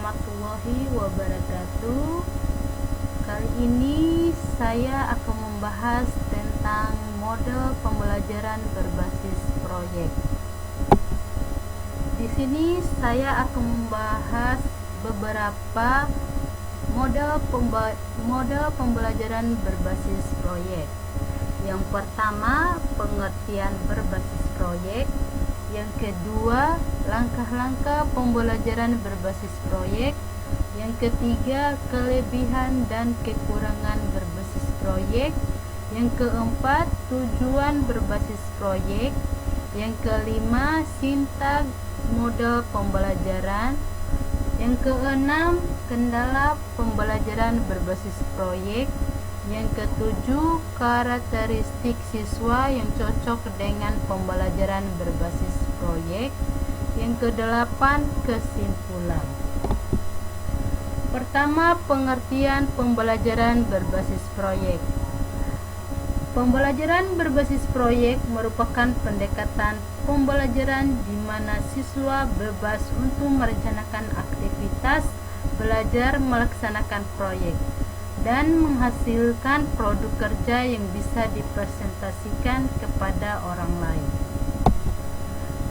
warahmatullahi wabarakatuh. Kali ini saya akan membahas tentang model pembelajaran berbasis proyek. Di sini saya akan membahas beberapa model pembelajaran berbasis proyek. Yang pertama, pengertian berbasis proyek. Yang kedua, langkah-langkah pembelajaran berbasis proyek. Yang ketiga, kelebihan dan kekurangan berbasis proyek. Yang keempat, tujuan berbasis proyek. Yang kelima, sintaks model pembelajaran. Yang keenam, kendala pembelajaran berbasis proyek. Yang ketujuh, karakteristik siswa yang cocok dengan pembelajaran berbasis proyek. Yang kedelapan, kesimpulan. Pertama, pengertian pembelajaran berbasis proyek. Pembelajaran berbasis proyek merupakan pendekatan pembelajaran di mana siswa bebas untuk merencanakan aktivitas belajar, melaksanakan proyek, dan menghasilkan produk kerja yang bisa dipresentasikan kepada orang lain.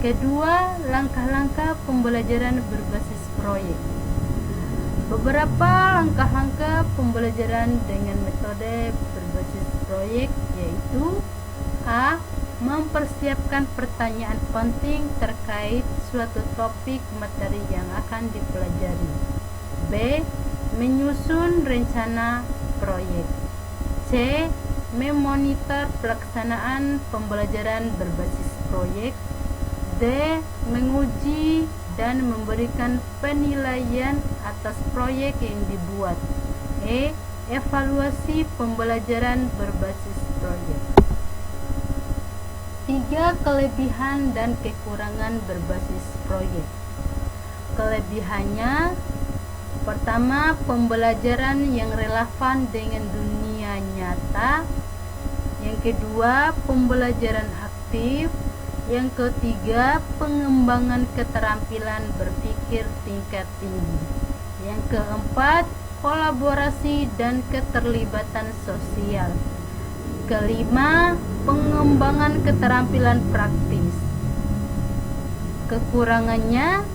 Kedua, langkah-langkah pembelajaran berbasis proyek. Beberapa langkah-langkah pembelajaran dengan metode berbasis proyek yaitu: A. Mempersiapkan pertanyaan penting terkait suatu topik materi yang akan dipelajari. B. Menyusun rencana proyek. C. Memonitor pelaksanaan pembelajaran berbasis proyek. D. Menguji dan memberikan penilaian atas proyek yang dibuat. E. Evaluasi pembelajaran berbasis proyek. 3. Kelebihan dan kekurangan berbasis proyek. Kelebihannya: pertama, pembelajaran yang relevan dengan dunia nyata. Yang kedua, pembelajaran aktif. Yang ketiga, pengembangan keterampilan berpikir tingkat tinggi. Yang keempat, kolaborasi dan keterlibatan sosial. Kelima, pengembangan keterampilan praktis. Kekurangannya: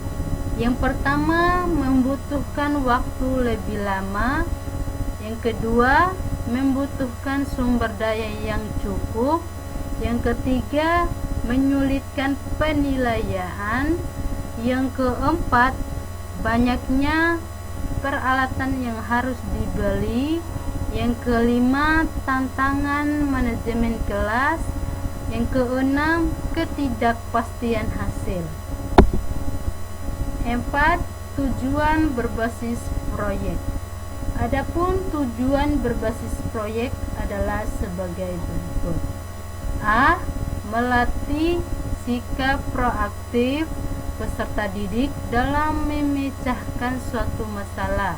yang pertama, membutuhkan waktu lebih lama. Yang kedua, membutuhkan sumber daya yang cukup. Yang ketiga, menyulitkan penilaian. Yang keempat, banyaknya peralatan yang harus dibeli. Yang kelima, tantangan manajemen kelas. Yang keenam, ketidakpastian hasil. 4. Tujuan berbasis proyek. Adapun tujuan berbasis proyek adalah sebagai berikut. A. Melatih sikap proaktif peserta didik dalam memecahkan suatu masalah.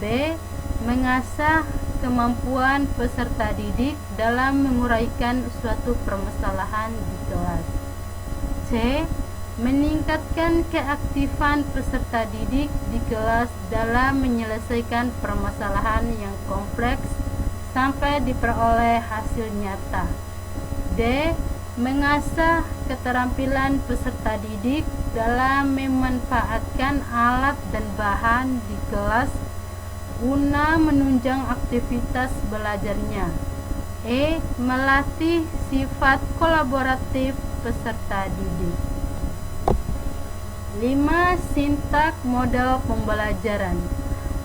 B. Mengasah kemampuan peserta didik dalam menguraikan suatu permasalahan di kelas. C. Meningkatkan keaktifan peserta didik di kelas dalam menyelesaikan permasalahan yang kompleks sampai diperoleh hasil nyata. D. Mengasah keterampilan peserta didik dalam memanfaatkan alat dan bahan di kelas guna menunjang aktivitas belajarnya. E. Melatih sifat kolaboratif peserta didik. 5. Sintaks model pembelajaran.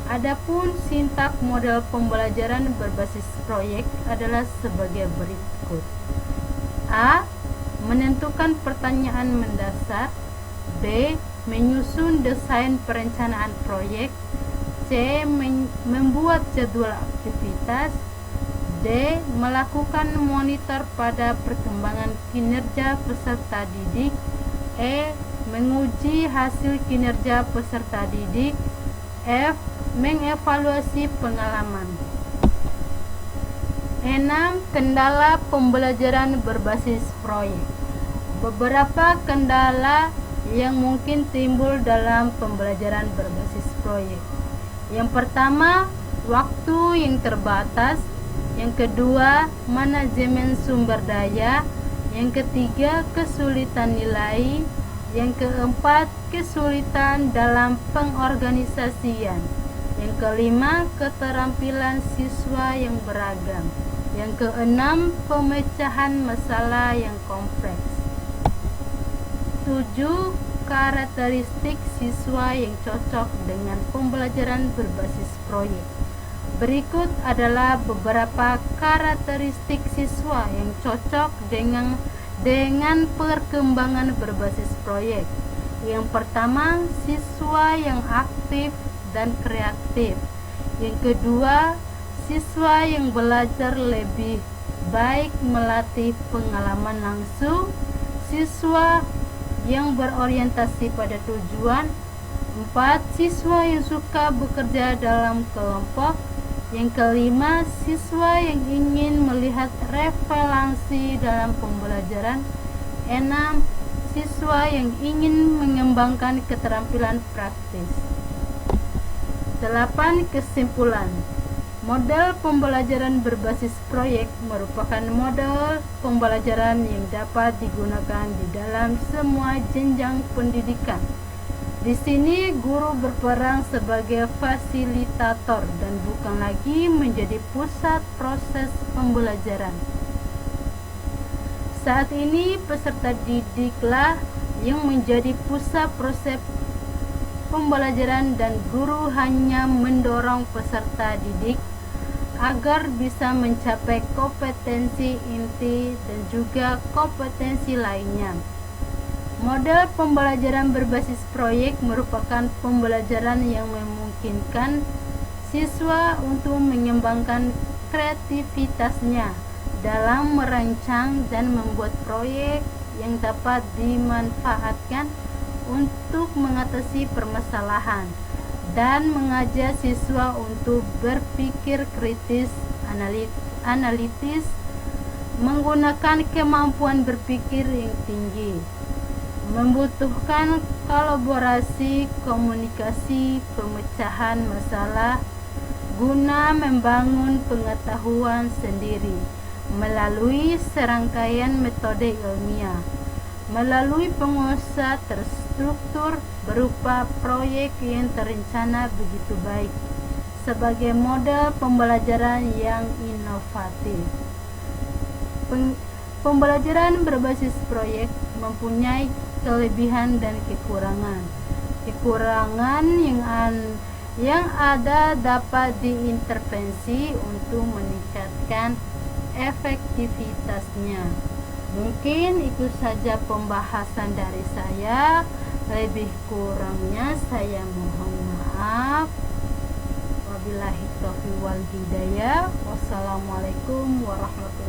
Adapun sintaks model pembelajaran berbasis proyek adalah sebagai berikut. A. Menentukan pertanyaan mendasar. B. Menyusun desain perencanaan proyek. C. Membuat jadwal aktivitas. D. Melakukan monitor pada perkembangan kinerja peserta didik. E. Menguji hasil kinerja peserta didik. F. Mengevaluasi pengalaman. 6. Kendala pembelajaran berbasis proyek. Beberapa kendala yang mungkin timbul dalam pembelajaran berbasis proyek. Yang pertama, waktu yang terbatas. Yang kedua, manajemen sumber daya. Yang ketiga, kesulitan nilai. Yang keempat, kesulitan dalam pengorganisasian. Yang kelima, keterampilan siswa yang beragam. Yang keenam, pemecahan masalah yang kompleks. 7. Karakteristik siswa yang cocok dengan pembelajaran berbasis proyek. Berikut adalah beberapa karakteristik siswa yang cocok dengan perkembangan berbasis proyek. Yang pertama, siswa yang aktif dan kreatif. Yang kedua, siswa yang belajar lebih baik melatih pengalaman langsung. Siswa yang berorientasi pada tujuan. 4. Siswa yang suka bekerja dalam kelompok. Yang kelima, siswa yang ingin melihat relevansi dalam pembelajaran. 6. Siswa yang ingin mengembangkan keterampilan praktis. 8. Kesimpulan. Model pembelajaran berbasis proyek merupakan model pembelajaran yang dapat digunakan di dalam semua jenjang pendidikan. Di sini guru berperan sebagai fasilitator dan bukan lagi menjadi pusat proses pembelajaran. Saat ini peserta didiklah yang menjadi pusat proses pembelajaran dan guru hanya mendorong peserta didik agar bisa mencapai kompetensi inti dan juga kompetensi lainnya. Model pembelajaran berbasis proyek merupakan pembelajaran yang memungkinkan siswa untuk mengembangkan kreativitasnya dalam merancang dan membuat proyek yang dapat dimanfaatkan untuk mengatasi permasalahan dan mengajak siswa untuk berpikir kritis, analitis, menggunakan kemampuan berpikir yang tinggi, membutuhkan kolaborasi, komunikasi, pemecahan masalah guna membangun pengetahuan sendiri melalui serangkaian metode ilmiah, melalui pengusaha terstruktur berupa proyek yang terencana begitu baik sebagai model pembelajaran yang inovatif. Pembelajaran berbasis proyek mempunyai kelebihan dan kekurangan. Kekurangan yang ada dapat diintervensi untuk meningkatkan efektivitasnya. Mungkin itu saja pembahasan dari saya. Lebih kurangnya saya mohon maaf. Wabillahi taufiq wal hidayah. Wassalamualaikum warahmatullahi wabarakatuh.